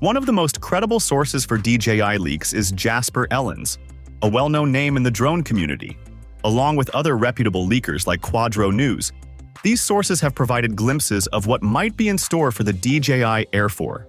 One of the most credible sources for DJI leaks is Jasper Ellens, a well-known name in the drone community. Along with other reputable leakers like Quadro News, these sources have provided glimpses of what might be in store for the DJI Air 4.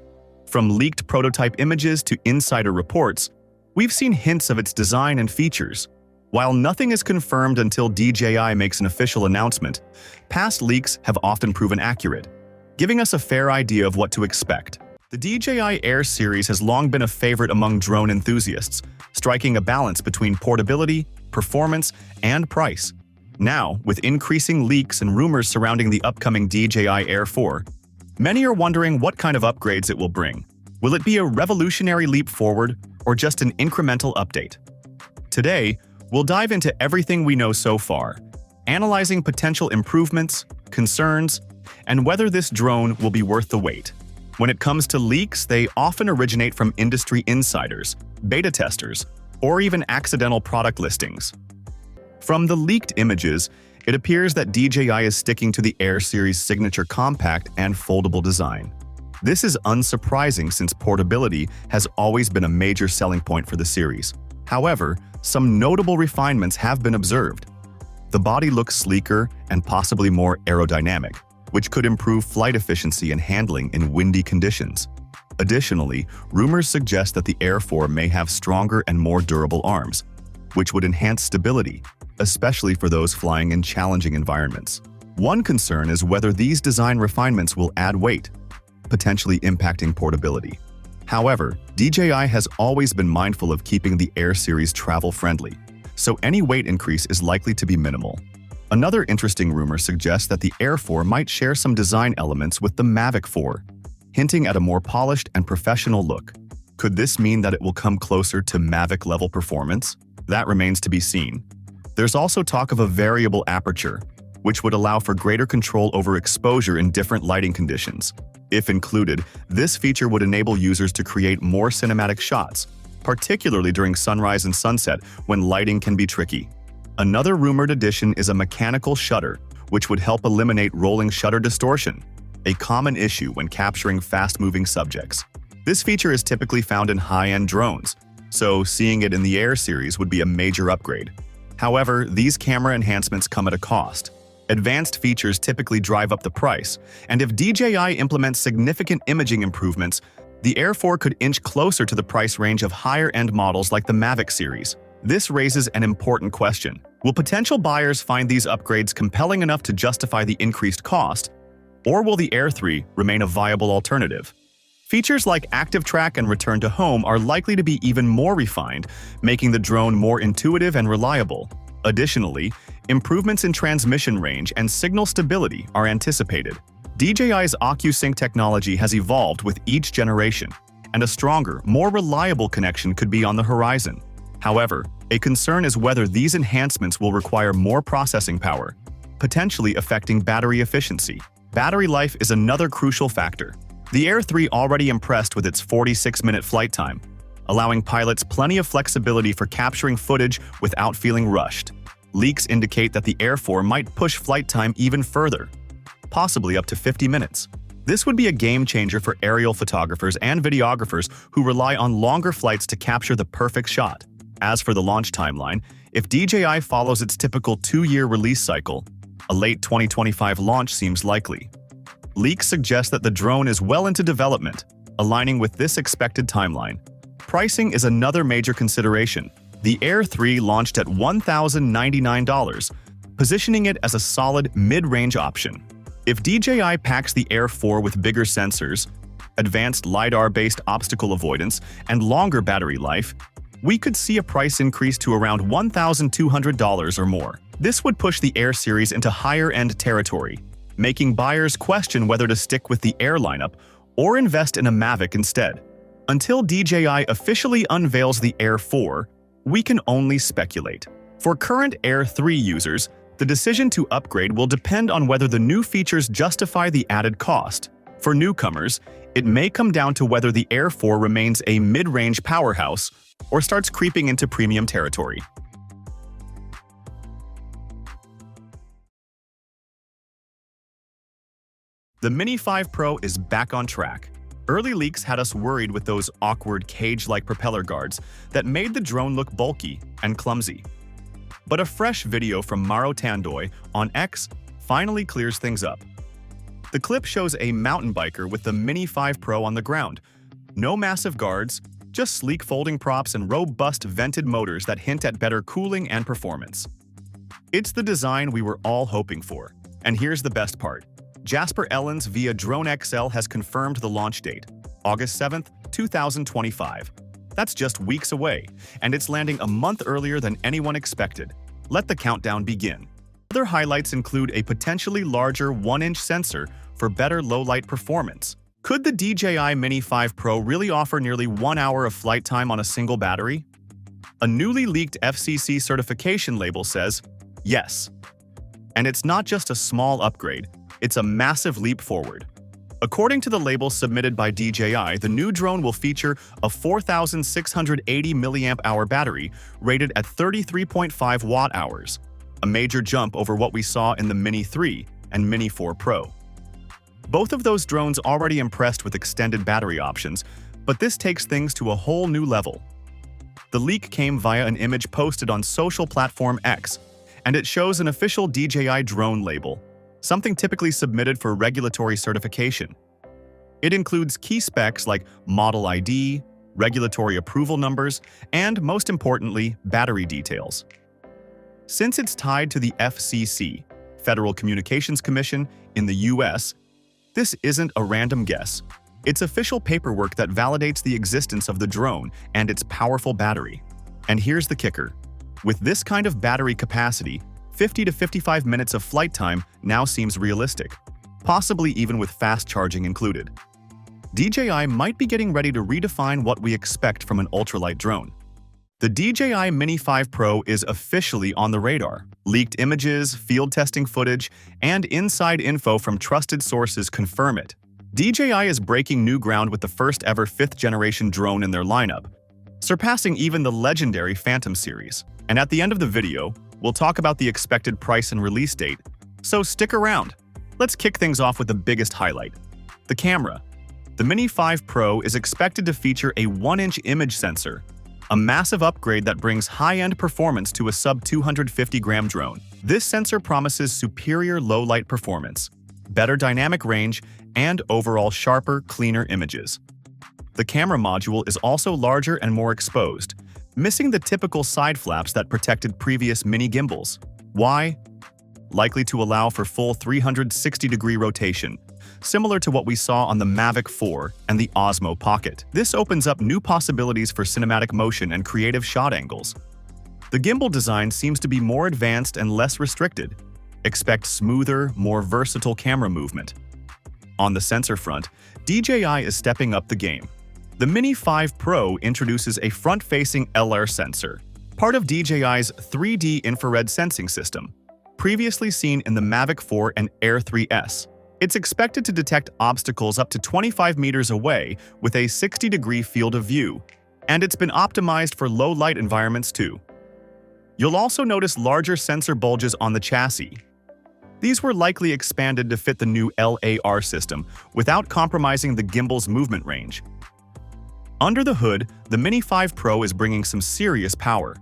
From leaked prototype images to insider reports, we've seen hints of its design and features. While nothing is confirmed until DJI makes an official announcement, past leaks have often proven accurate, giving us a fair idea of what to expect. The DJI Air series has long been a favorite among drone enthusiasts, striking a balance between portability, performance, and price. Now, with increasing leaks and rumors surrounding the upcoming DJI Air 4, many are wondering what kind of upgrades it will bring. Will it be a revolutionary leap forward or just an incremental update? Today, we'll dive into everything we know so far, analyzing potential improvements, concerns, and whether this drone will be worth the wait. When it comes to leaks, they often originate from industry insiders, beta testers, or even accidental product listings. From the leaked images, it appears that DJI is sticking to the Air series' signature compact and foldable design. This is unsurprising since portability has always been a major selling point for the series. However, some notable refinements have been observed. The body looks sleeker and possibly more aerodynamic, which could improve flight efficiency and handling in windy conditions. Additionally, rumors suggest that the Air 4 may have stronger and more durable arms, which would enhance stability, especially for those flying in challenging environments. One concern is whether these design refinements will add weight, potentially impacting portability. However, DJI has always been mindful of keeping the Air series travel-friendly, so any weight increase is likely to be minimal. Another interesting rumor suggests that the Air 4 might share some design elements with the Mavic 4, hinting at a more polished and professional look. Could this mean that it will come closer to Mavic-level performance? That remains to be seen. There's also talk of a variable aperture, which would allow for greater control over exposure in different lighting conditions. If included, this feature would enable users to create more cinematic shots, particularly during sunrise and sunset when lighting can be tricky. Another rumored addition is a mechanical shutter, which would help eliminate rolling shutter distortion, a common issue when capturing fast-moving subjects. This feature is typically found in high-end drones, so seeing it in the Air series would be a major upgrade. However, these camera enhancements come at a cost. Advanced features typically drive up the price, and if DJI implements significant imaging improvements, the Air 4 could inch closer to the price range of higher-end models like the Mavic series. This raises an important question. Will potential buyers find these upgrades compelling enough to justify the increased cost, or will the Air 3 remain a viable alternative? Features like Active Track and Return to Home are likely to be even more refined, making the drone more intuitive and reliable. Additionally, improvements in transmission range and signal stability are anticipated. DJI's OcuSync technology has evolved with each generation, and a stronger, more reliable connection could be on the horizon. However, a concern is whether these enhancements will require more processing power, potentially affecting battery efficiency. Battery life is another crucial factor. The Air 3 already impressed with its 46-minute flight time, allowing pilots plenty of flexibility for capturing footage without feeling rushed. Leaks indicate that the Air 4 might push flight time even further, possibly up to 50 minutes. This would be a game-changer for aerial photographers and videographers who rely on longer flights to capture the perfect shot. As for the launch timeline, if DJI follows its typical 2-year release cycle, a late 2025 launch seems likely. Leaks suggest that the drone is well into development, aligning with this expected timeline. Pricing is another major consideration. The Air 3 launched at $1,099, positioning it as a solid mid-range option. If DJI packs the Air 4 with bigger sensors, advanced LiDAR-based obstacle avoidance, and longer battery life, we could see a price increase to around $1,200 or more. This would push the Air series into higher-end territory, making buyers question whether to stick with the Air lineup or invest in a Mavic instead. Until DJI officially unveils the Air 4, we can only speculate. For current Air 3 users, the decision to upgrade will depend on whether the new features justify the added cost. For newcomers, it may come down to whether the Air 4 remains a mid-range powerhouse or starts creeping into premium territory. The Mini 5 Pro is back on track. Early leaks had us worried with those awkward cage-like propeller guards that made the drone look bulky and clumsy. But a fresh video from Maro Tandoy on X finally clears things up. The clip shows a mountain biker with the Mini 5 Pro on the ground. No massive guards, just sleek folding props and robust vented motors that hint at better cooling and performance. It's the design we were all hoping for. And here's the best part. Jasper Ellens via Drone XL has confirmed the launch date, August 7th, 2025. That's just weeks away, and it's landing a month earlier than anyone expected. Let the countdown begin. Other highlights include a potentially larger 1-inch sensor for better low-light performance. Could the DJI Mini 5 Pro really offer nearly 1 hour of flight time on a single battery? A newly leaked FCC certification label says, yes. And it's not just a small upgrade, it's a massive leap forward. According to the label submitted by DJI, the new drone will feature a 4,680 mAh battery rated at 33.5 watt-hours, a major jump over what we saw in the Mini 3 and Mini 4 Pro. Both of those drones already impressed with extended battery options, but this takes things to a whole new level. The leak came via an image posted on social platform X, and it shows an official DJI drone label, something typically submitted for regulatory certification. It includes key specs like model ID, regulatory approval numbers, and, most importantly, battery details. Since it's tied to the FCC, Federal Communications Commission, in the US, this isn't a random guess. It's official paperwork that validates the existence of the drone and its powerful battery. And here's the kicker. With this kind of battery capacity, 50 to 55 minutes of flight time now seems realistic, possibly even with fast charging included. DJI might be getting ready to redefine what we expect from an ultralight drone. The DJI Mini 5 Pro is officially on the radar. Leaked images, field testing footage, and inside info from trusted sources confirm it. DJI is breaking new ground with the first ever 5th-generation drone in their lineup, surpassing even the legendary Phantom series. And at the end of the video, we'll talk about the expected price and release date, so stick around. Let's kick things off with the biggest highlight: the camera. The Mini 5 Pro is expected to feature a 1-inch image sensor, a massive upgrade that brings high-end performance to a sub-250-gram drone. This sensor promises superior low-light performance, better dynamic range, and overall sharper, cleaner images. The camera module is also larger and more exposed, missing the typical side flaps that protected previous mini gimbals. Why? Likely to allow for full 360-degree rotation, similar to what we saw on the Mavic 4 and the Osmo Pocket. This opens up new possibilities for cinematic motion and creative shot angles. The gimbal design seems to be more advanced and less restricted. Expect smoother, more versatile camera movement. On the sensor front, DJI is stepping up the game. The Mini 5 Pro introduces a front-facing LR sensor, part of DJI's 3D infrared sensing system, previously seen in the Mavic 4 and Air 3S. It's expected to detect obstacles up to 25 meters away with a 60-degree field of view, and it's been optimized for low-light environments too. You'll also notice larger sensor bulges on the chassis. These were likely expanded to fit the new LAR system without compromising the gimbal's movement range. Under the hood, the Mini 5 Pro is bringing some serious power.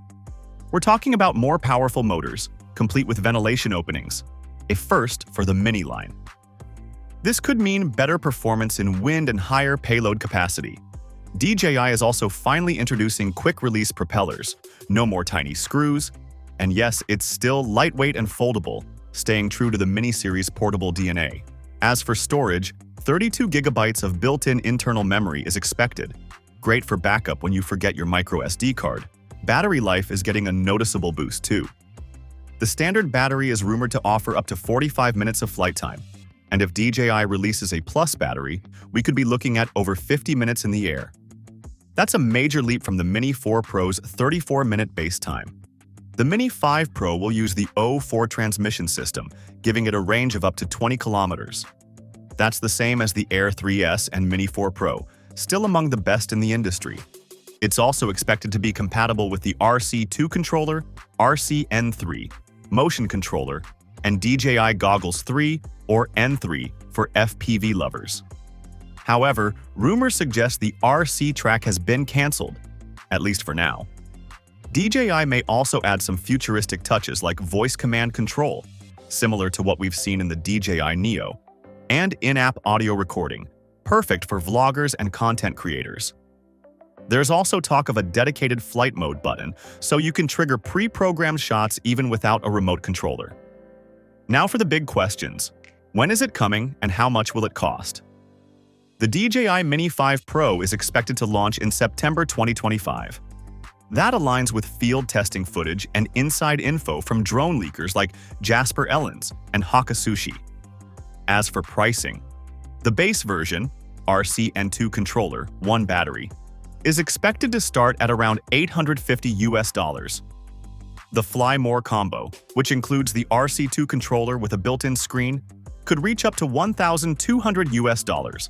We're talking about more powerful motors, complete with ventilation openings, a first for the Mini line. This could mean better performance in wind and higher payload capacity. DJI is also finally introducing quick-release propellers, no more tiny screws, and yes, it's still lightweight and foldable, staying true to the Mini series portable DNA. As for storage, 32 gigabytes of built-in internal memory is expected. Great for backup when you forget your microSD card. Battery life is getting a noticeable boost too. The standard battery is rumored to offer up to 45 minutes of flight time, and if DJI releases a Plus battery, we could be looking at over 50 minutes in the air. That's a major leap from the Mini 4 Pro's 34-minute base time. The Mini 5 Pro will use the O4 transmission system, giving it a range of up to 20 kilometers. That's the same as the Air 3S and Mini 4 Pro, still among the best in the industry. It's also expected to be compatible with the RC2 controller, RC-N3, motion controller, and DJI Goggles 3 or N3 for FPV lovers. However, rumors suggest the RC track has been cancelled, at least for now. DJI may also add some futuristic touches like voice command control, similar to what we've seen in the DJI Neo, and in-app audio recording, perfect for vloggers and content creators. There's also talk of a dedicated flight mode button, so you can trigger pre-programmed shots even without a remote controller. Now for the big questions. When is it coming and how much will it cost? The DJI Mini 5 Pro is expected to launch in September 2025. That aligns with field testing footage and inside info from drone leakers like Jasper Ellens and Hakasushi. As for pricing, the base version, RC-N2 controller, 1 battery, is expected to start at around $850. The Fly More combo, which includes the RC2 controller with a built-in screen, could reach up to $1,200.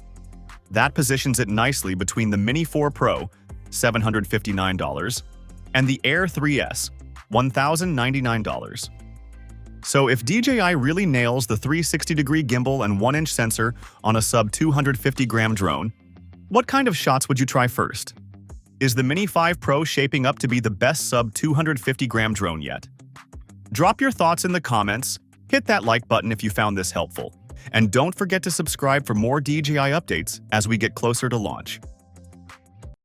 That positions it nicely between the Mini 4 Pro, $759, and the Air 3S, $1,099. So if DJI really nails the 360-degree gimbal and 1-inch sensor on a sub-250-gram drone, what kind of shots would you try first? Is the Mini 5 Pro shaping up to be the best sub-250-gram drone yet? Drop your thoughts in the comments, hit that like button if you found this helpful, and don't forget to subscribe for more DJI updates as we get closer to launch.